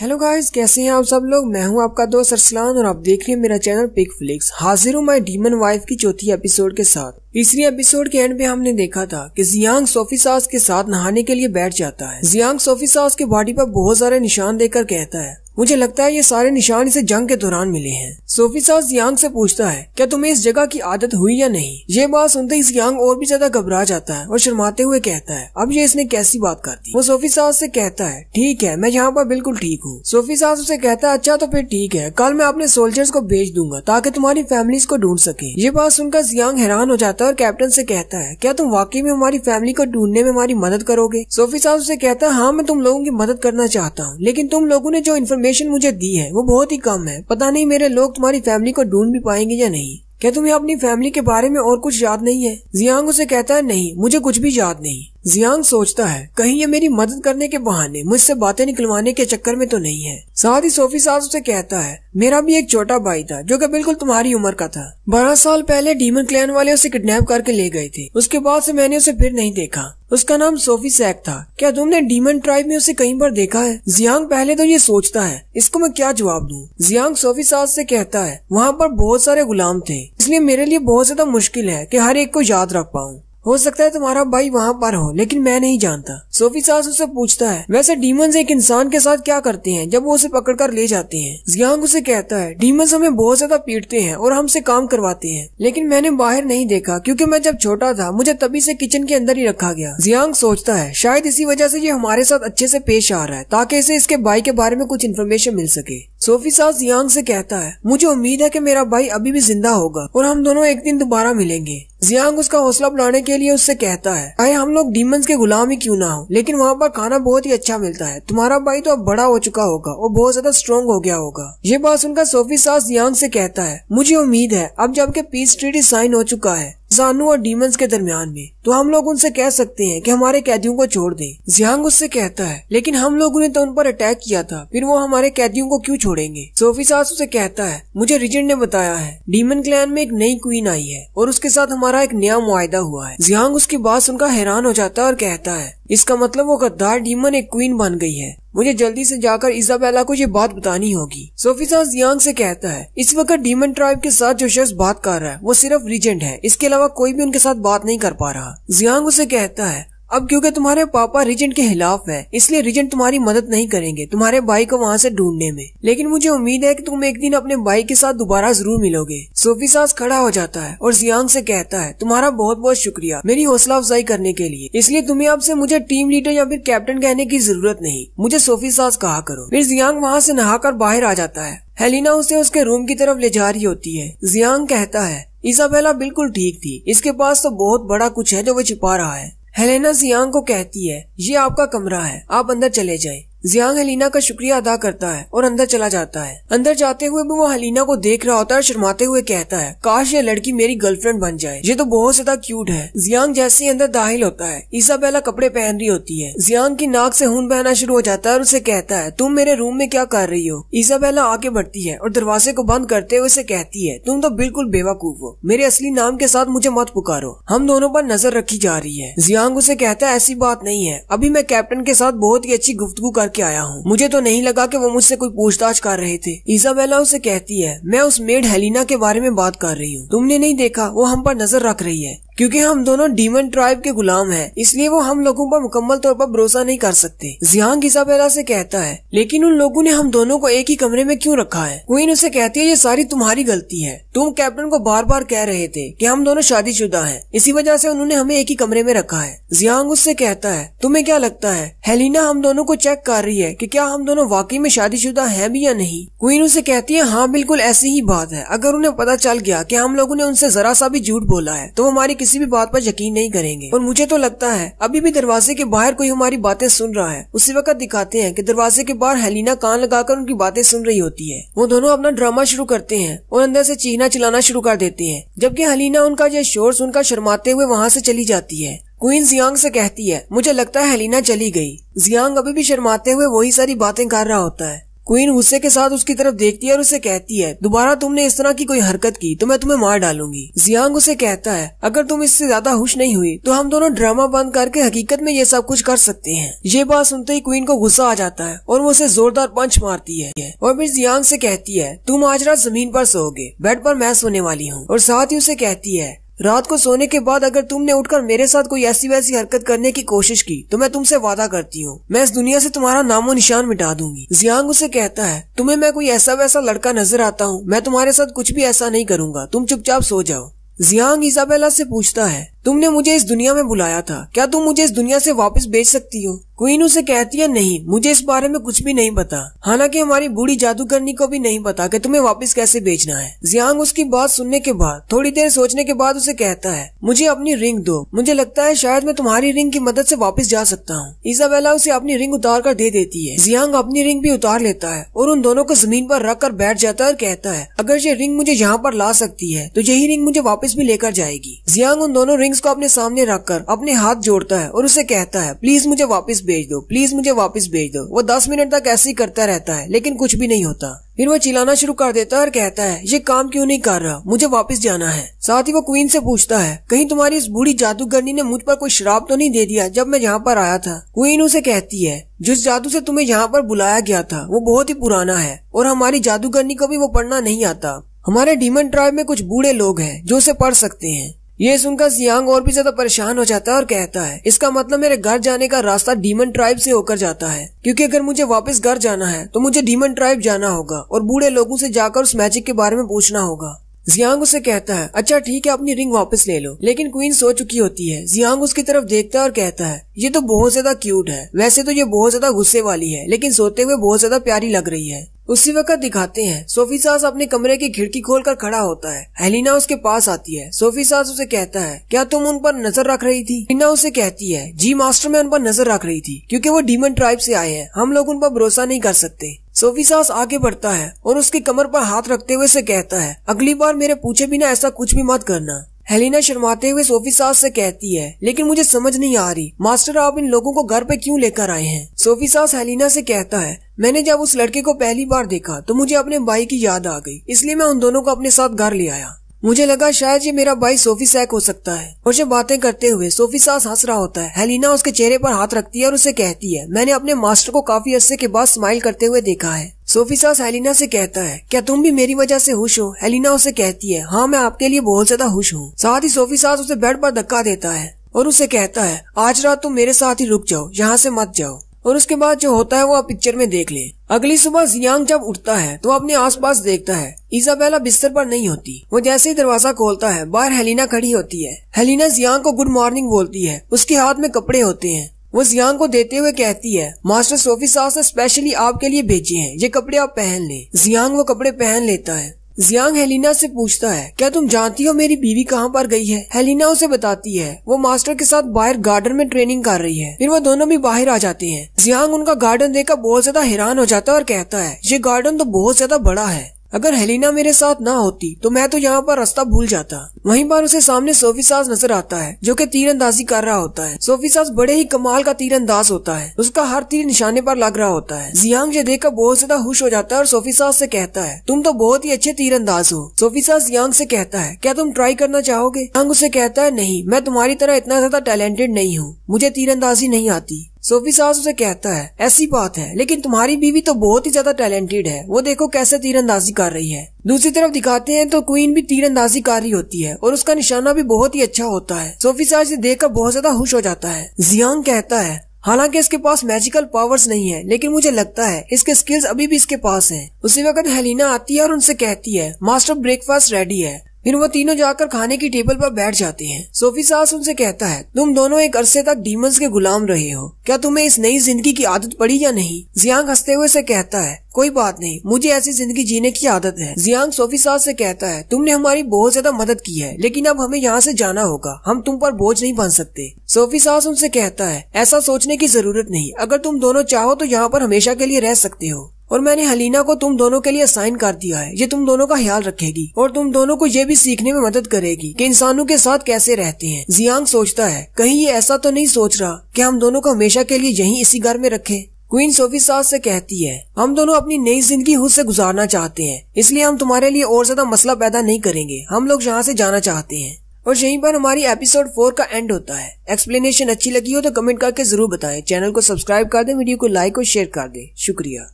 Hello guys, कैसे हैं आप सब लोग। मैं हूं आपका दोस्त अरसलान और आप देख रहे हैं मेरा चैनल पिक फ्लिक्स। हाजिर हूं मैं डीमन वाइफ की चौथी एपिसोड के साथ। तीसरी एपिसोड के एंड पे हमने देखा था कि जियांग सोफी सास के साथ नहाने के लिए बैठ जाता है। जियांग सोफी सास के बॉडी पर बहुत सारे निशान देकर कहता है, मुझे लगता है ये सारे निशान इसे जंग के दौरान मिले हैं। सोफी सास जियांग से पूछता है, क्या तुम्हें इस जगह की आदत हुई या नहीं। ये बात सुनते ही जियांग और भी ज्यादा घबरा जाता है और शर्माते हुए कहता है, अब ये इसने कैसी बात कर दी। वो सोफी सास से कहता है, ठीक है, मैं यहाँ पर बिल्कुल ठीक हूँ। सोफी सास उसे कहता है, अच्छा तो फिर ठीक है, कल मैं अपने सोल्जर्स को भेज दूंगा ताकि तुम्हारी फैमिलीज को ढूंढ सके। ये बात सुनकर जियांग हैरान हो जाता है और कैप्टन से कहता है, क्या तुम वाकई में हमारी फैमिली को ढूंढने में हमारी मदद करोगे। सोफी सास उसे कहता है, हाँ मैं तुम लोगों की मदद करना चाहता हूँ, लेकिन तुम लोगों ने जो इन्फॉर्मेशन मुझे दी है वो बहुत ही कम है। पता नहीं मेरे लोग तुम्हारी फैमिली को ढूंढ भी पाएंगे या नहीं। क्या तुम्हें अपनी फैमिली के बारे में और कुछ याद नहीं है। जियांग उसे कहता है, नहीं मुझे कुछ भी याद नहीं। जियांग सोचता है, कहीं ये मेरी मदद करने के बहाने मुझसे बातें निकलवाने के चक्कर में तो नहीं है। साथ ही सोफी सास उसे कहता है, मेरा भी एक छोटा भाई था जो कि बिल्कुल तुम्हारी उम्र का था। 12 साल पहले डीमन क्लैन वाले उसे किडनैप करके ले गए थे। उसके बाद से मैंने उसे फिर नहीं देखा। उसका नाम सोफी सैक था। क्या तुमने डीमन ट्राइब में उसे कहीं पर देखा है। जियांग पहले तो ये सोचता है, इसको मैं क्या जवाब दूं। जियांग सोफी सास से कहता है, वहाँ पर बहुत सारे गुलाम थे, इसलिए मेरे लिए बहुत ज्यादा मुश्किल है कि हर एक को याद रख पाऊँ। हो सकता है तुम्हारा भाई वहाँ पर हो, लेकिन मैं नहीं जानता। सोफी सास उससे पूछता है, वैसे डीमंस एक इंसान के साथ क्या करते हैं जब वो उसे पकड़कर ले जाते हैं। जियांग उसे कहता है, डीमंस हमें बहुत ज्यादा पीटते हैं और हमसे काम करवाते हैं, लेकिन मैंने बाहर नहीं देखा क्योंकि मैं जब छोटा था मुझे तभी से किचन के अंदर ही रखा गया। जियांग सोचता है, शायद इसी वजह से ये हमारे साथ अच्छे से पेश आ रहा है ताकि इसे इसके भाई के बारे में कुछ इन्फॉर्मेशन मिल सके। सोफी सास जियांग से कहता है, मुझे उम्मीद है कि मेरा भाई अभी भी जिंदा होगा और हम दोनों एक दिन दोबारा मिलेंगे। जियांग उसका हौसला बढ़ाने के लिए उससे कहता है, चाहे हम लोग डीमंस के गुलाम ही क्यों ना हो, लेकिन वहाँ पर खाना बहुत ही अच्छा मिलता है। तुम्हारा भाई तो अब बड़ा हो चुका होगा और बहुत ज्यादा स्ट्रॉन्ग हो गया होगा। ये बात सुनकर सोफी सास जियांग से कहता है, मुझे उम्मीद है अब जबकि पीस ट्रीटी साइन हो चुका है जानू और डीमंस के दरमियान में, तो हम लोग उनसे कह सकते हैं कि हमारे कैदियों को छोड़ दें। जियांग उससे कहता है, लेकिन हम लोगों ने तो उन पर अटैक किया था, फिर वो हमारे कैदियों को क्यों छोड़ेंगे। सोफी सास उसे कहता है, मुझे रिजेंट ने बताया है डीमन क्लैन में एक नई क्वीन आई है और उसके साथ हमारा एक नया मुआहदा हुआ है। जियांग उसकी बात सुनकर हैरान हो जाता है और कहता है, इसका मतलब वो गद्दार डीमन एक क्वीन बन गई है। मुझे जल्दी से जाकर इजाबेला को ये बात बतानी होगी। सोफी सास जियांग से कहता है, इस वक्त डीमन ट्राइब के साथ जो शख्स बात कर रहा है वो सिर्फ रीजेंट है, इसके अलावा कोई भी उनके साथ बात नहीं कर पा रहा। जियांग उसे कहता है, अब क्योंकि तुम्हारे पापा रीजेंट के खिलाफ है, इसलिए रीजेंट तुम्हारी मदद नहीं करेंगे तुम्हारे भाई को वहाँ से ढूंढने में, लेकिन मुझे उम्मीद है कि तुम एक दिन अपने भाई के साथ दोबारा जरूर मिलोगे। सोफी सास खड़ा हो जाता है और जियांग से कहता है, तुम्हारा बहुत बहुत शुक्रिया मेरी हौसला अफजाई करने के लिए, इसलिए तुम्हें अब से मुझे टीम लीडर या फिर कैप्टन कहने की जरूरत नहीं, मुझे सोफी सास कहा करो। फिर जियांग वहाँ से नहाकर बाहर आ जाता है। हेलिना उसे उसके रूम की तरफ ले जा रही होती है। जियांग कहता है, इजाबेला बिल्कुल ठीक थी, इसके पास तो बहुत बड़ा कुछ है जो वो छिपा रहा है। हेलेना जियांग को कहती है, ये आपका कमरा है, आप अंदर चले जाएं। जियांग हेलिना का शुक्रिया अदा करता है और अंदर चला जाता है। अंदर जाते हुए भी वो हेलिना को देख रहा होता है और शर्माते हुए कहता है, काश ये लड़की मेरी गर्लफ्रेंड बन जाए, ये तो बहुत ज्यादा क्यूट है। जियांग जैसे ही अंदर दाखिल होता है, इसाबेला कपड़े पहन रही होती है। जियांग की नाक से खून बहना शुरू हो जाता है और उसे कहता है, तुम मेरे रूम में क्या कर रही हो। इसाबेला आगे बढ़ती है और दरवाजे को बंद करते हुए उसे कहती है, तुम तो बिल्कुल बेवकूफ हो, मेरे असली नाम के साथ मुझे मत पुकारो, हम दोनों पर नजर रखी जा रही है। जियांग उसे कहता है, ऐसी बात नहीं है, अभी मैं कैप्टन के साथ बहुत ही अच्छी गुफ्तगू करके आया हूँ, मुझे तो नहीं लगा कि वो मुझसे कोई पूछताछ कर रहे थे। इसाबेला उसे कहती है, मैं उस मेड हेलिना के बारे में बात कर रही हूँ, तुमने नहीं देखा वो हम पर नजर रख रही है, क्योंकि हम दोनों डीमन ट्राइब के गुलाम हैं, इसलिए वो हम लोगों पर मुकम्मल तौर पर भरोसा नहीं कर सकते। जियांग इसाबेला से कहता है, लेकिन उन लोगों ने हम दोनों को एक ही कमरे में क्यों रखा है। क्वीन उसे कहती है, ये सारी तुम्हारी गलती है, तुम कैप्टन को बार बार कह रहे थे कि हम दोनों शादीशुदा हैं, इसी वजह से उन्होंने हमें एक ही कमरे में रखा है। जियांग उससे कहता है, तुम्हें क्या लगता है हेलिना हम दोनों को चेक कर रही है कि क्या हम दोनों वाकई में शादीशुदा हैं भी या नहीं। क्वीन उसे कहती है, हाँ बिल्कुल ऐसी ही बात है, अगर उन्हें पता चल गया कि हम लोगों ने उनसे जरा सा भी झूठ बोला है तो वो हमारी किसी भी बात पर यकीन नहीं करेंगे। और मुझे तो लगता है अभी भी दरवाजे के बाहर कोई हमारी बातें सुन रहा है। उसी वक्त दिखाते हैं कि दरवाजे के बाहर हेलिना कान लगाकर उनकी बातें सुन रही होती है। वो दोनों अपना ड्रामा शुरू करते हैं और अंदर से चीखना चिल्लाना शुरू कर देते हैं, जबकि हेलिना उनका यह शोर सुनकर शर्माते हुए वहाँ से चली जाती है। क्वीन जियांग से कहती है, मुझे लगता है हेलिना चली गई। जियांग अभी भी शर्माते हुए वही सारी बातें कर रहा होता है। क्वीन गुस्से के साथ उसकी तरफ देखती है और उसे कहती है, दोबारा तुमने इस तरह की कोई हरकत की तो मैं तुम्हें मार डालूंगी। जियांग उसे कहता है, अगर तुम इससे ज्यादा खुश नहीं हुई तो हम दोनों ड्रामा बंद करके हकीकत में ये सब कुछ कर सकते हैं। ये बात सुनते ही क्वीन को गुस्सा आ जाता है और वो उसे जोरदार पंच मारती है और फिर जियांग से कहती है, तुम आज रात जमीन पर सोओगे, बेड पर मैं सोने वाली हूँ। और साथ ही उसे कहती है, रात को सोने के बाद अगर तुमने उठकर मेरे साथ कोई ऐसी वैसी हरकत करने की कोशिश की तो मैं तुमसे वादा करती हूँ मैं इस दुनिया से तुम्हारा नामो निशान मिटा दूंगी। जियांग उसे कहता है, तुम्हें मैं कोई ऐसा वैसा लड़का नजर आता हूँ? मैं तुम्हारे साथ कुछ भी ऐसा नहीं करूंगा, तुम चुपचाप सो जाओ। जियांग इजाबेला से पूछता है, तुमने मुझे इस दुनिया में बुलाया था, क्या तुम मुझे इस दुनिया से वापस भेज सकती हो? क्वीन उसे कहती है, नहीं, मुझे इस बारे में कुछ भी नहीं पता। हालांकि हमारी बूढ़ी जादूगरनी को भी नहीं पता कि तुम्हें वापस कैसे भेजना है। जियांग उसकी बात सुनने के बाद थोड़ी देर सोचने के बाद उसे कहता है, मुझे अपनी रिंग दो, मुझे लगता है शायद मैं तुम्हारी रिंग की मदद से वापस जा सकता हूँ। इजाबेला उसे अपनी रिंग उतार कर दे देती है। जियांग अपनी रिंग भी उतार लेता है और उन दोनों को जमीन पर रख कर बैठ जाता है और कहता है, अगर ये रिंग मुझे यहाँ पर ला सकती है तो यही रिंग मुझे वापस भी लेकर जाएगी। जियांग उन दोनों रिंग्स को अपने सामने रखकर अपने हाथ जोड़ता है और उसे कहता है, प्लीज मुझे वापस भेज दो, प्लीज मुझे वापस भेज दो। वो 10 मिनट तक ऐसे ही करता रहता है लेकिन कुछ भी नहीं होता। फिर वो चिल्लाना शुरू कर देता है और कहता है, ये काम क्यों नहीं कर रहा, मुझे वापस जाना है। साथ ही वो क्वीन से पूछता है, कहीं तुम्हारी इस बूढ़ी जादूगरनी ने मुझ पर कोई श्राप तो नहीं दे दिया जब मैं यहाँ पर आया था? क्वीन उसे कहती है, जिस जादू से तुम्हें यहाँ पर बुलाया गया था वो बहुत ही पुराना है और हमारी जादूगरनी को भी वो पढ़ना नहीं आता। हमारे डीमन ट्राइब में कुछ बूढ़े लोग हैं जो उसे पढ़ सकते हैं। ये सुनकर जियांग और भी ज्यादा परेशान हो जाता है और कहता है, इसका मतलब मेरे घर जाने का रास्ता डीमन ट्राइब से होकर जाता है, क्योंकि अगर मुझे वापस घर जाना है तो मुझे डीमन ट्राइब जाना होगा और बूढ़े लोगों से जाकर उस मैजिक के बारे में पूछना होगा। जियांग उसे कहता है, अच्छा ठीक है, अपनी रिंग वापस ले लो। लेकिन क्वीन सो चुकी होती है। जियांग उसकी तरफ देखता है और कहता है, ये तो बहुत ज्यादा क्यूट है, वैसे तो ये बहुत ज्यादा गुस्से वाली है लेकिन सोते हुए बहुत ज्यादा प्यारी लग रही है। उसी वक्त दिखाते हैं सोफी सास अपने कमरे की खिड़की खोलकर खड़ा होता है। हेलिना उसके पास आती है। सोफी सास उसे कहता है, क्या तुम उन पर नजर रख रही थी? हेलिना उसे कहती है, जी मास्टर, मैं उन पर नजर रख रही थी क्योंकि वो डीमन ट्राइब से आए हैं, हम लोग उन पर भरोसा नहीं कर सकते। सोफी सास आगे बढ़ता है और उसकी कमर पर हाथ रखते हुए से कहता है, अगली बार मेरे पूछे बिना ऐसा कुछ भी मत करना। हेलिना शर्माते हुए सोफी सास से कहती है, लेकिन मुझे समझ नहीं आ रही मास्टर, आप इन लोगों को घर पे क्यों लेकर आए हैं? सोफी सास हेलिना से कहता है, मैंने जब उस लड़के को पहली बार देखा तो मुझे अपने भाई की याद आ गई, इसलिए मैं उन दोनों को अपने साथ घर ले आया। मुझे लगा शायद ये मेरा भाई सोफी सैक हो सकता है। और जब बातें करते हुए सोफी सास हंस रहा होता है, हेलिना उसके चेहरे पर हाथ रखती है और उसे कहती है, मैंने अपने मास्टर को काफी अरसे के बाद स्माइल करते हुए देखा है। सोफी सास हेलिना से कहता है, क्या तुम भी मेरी वजह से खुश हो? हेलिना उसे कहती है, हाँ, मैं आपके लिए बहुत ज्यादा खुश हूँ। साथ ही सोफी सास उसे बेड पर धक्का देता है और उसे कहता है, आज रात तुम मेरे साथ ही रुक जाओ, यहाँ से मत जाओ। और उसके बाद जो होता है वो आप पिक्चर में देख लें। अगली सुबह जियांग जब उठता है तो अपने आसपास देखता है। इजाबेला बिस्तर पर नहीं होती। वो जैसे ही दरवाजा खोलता है, बाहर हेलिना खड़ी होती है। हेलिना जियांग को गुड मॉर्निंग बोलती है। उसके हाथ में कपड़े होते हैं। वो जियांग को देते हुए कहती है, मास्टर सोफी सास ने स्पेशली आपके लिए भेजे हैं, ये कपड़े आप पहन लें। जियांग वो कपड़े पहन लेता है। जियांग हेलिना से पूछता है, क्या तुम जानती हो मेरी बीवी कहाँ पर गई है? हेलिना उसे बताती है, वो मास्टर के साथ बाहर गार्डन में ट्रेनिंग कर रही है। फिर वो दोनों भी बाहर आ जाते हैं। जियांग उनका गार्डन देखकर बहुत ज्यादा हैरान हो जाता है और कहता है, ये गार्डन तो बहुत ज्यादा बड़ा है, अगर हेलिना मेरे साथ ना होती तो मैं तो यहाँ पर रास्ता भूल जाता। वहीं पर उसे सामने सोफी सास नजर आता है जो कि तीरंदाजी कर रहा होता है। सोफी सास बड़े ही कमाल का तीरंदाज होता है, उसका हर तीर निशाने पर लग रहा होता है। जियांग ये देखकर बहुत ज्यादा खुश हो जाता है और सोफी सास से कहता है, तुम तो बहुत ही अच्छे तीरंदाज हो। सोफी सास जियांग से कहता है, क्या तुम ट्राई करना चाहोगे? जियांग उसे कहता है, नहीं, मैं तुम्हारी तरह इतना ज्यादा टैलेंटेड नहीं हूँ, मुझे तीरंदाजी नहीं आती। सोफी सास उसे कहता है, ऐसी बात है, लेकिन तुम्हारी बीवी तो बहुत ही ज्यादा टैलेंटेड है, वो देखो कैसे तीरंदाजी कर रही है। दूसरी तरफ दिखाते हैं तो क्वीन भी तीरंदाजी कर रही होती है और उसका निशाना भी बहुत ही अच्छा होता है। सोफी सास इसे देखकर बहुत ज्यादा खुश हो जाता है। जियांग कहता है, हालांकि इसके पास मैजिकल पावर्स नहीं है, लेकिन मुझे लगता है इसके स्किल्स अभी भी इसके पास हैं। उसी वक्त हेलिना आती है और उनसे कहती है, मास्टर ब्रेकफास्ट रेडी है। फिर वो तीनों जाकर खाने की टेबल पर बैठ जाते हैं। सोफी सास उनसे कहता है, तुम दोनों एक अरसे तक डीमंस के गुलाम रहे हो, क्या तुम्हें इस नई जिंदगी की आदत पड़ी या नहीं? जियांग हंसते हुए से कहता है, कोई बात नहीं, मुझे ऐसी जिंदगी जीने की आदत है। जियांग सोफी सास से कहता है, तुमने हमारी बहुत ज्यादा मदद की है, लेकिन अब हमें यहाँ से जाना होगा, हम तुम पर बोझ नहीं बन सकते। सोफी सास उनसे कहता है, ऐसा सोचने की जरूरत नहीं, अगर तुम दोनों चाहो तो यहाँ पर हमेशा के लिए रह सकते हो, और मैंने हेलिना को तुम दोनों के लिए साइन कर दिया है, ये तुम दोनों का ख्याल रखेगी और तुम दोनों को ये भी सीखने में मदद करेगी कि इंसानों के साथ कैसे रहते हैं। जियांग सोचता है, कहीं ये ऐसा तो नहीं सोच रहा कि हम दोनों को हमेशा के लिए यहीं इसी घर में रखें। क्वीन सोफी सास से कहती है, हम दोनों अपनी नई जिंदगी खुद से गुजारना चाहते हैं, इसलिए हम तुम्हारे लिए और ज्यादा मसला पैदा नहीं करेंगे, हम लोग यहाँ से जाना चाहते हैं। और यहीं पर हमारी एपिसोड 4 का एंड होता है। एक्सप्लेनेशन अच्छी लगी हो तो कमेंट करके जरूर बताएं। चैनल को सब्सक्राइब कर दें, वीडियो को लाइक और शेयर कर दें। शुक्रिया।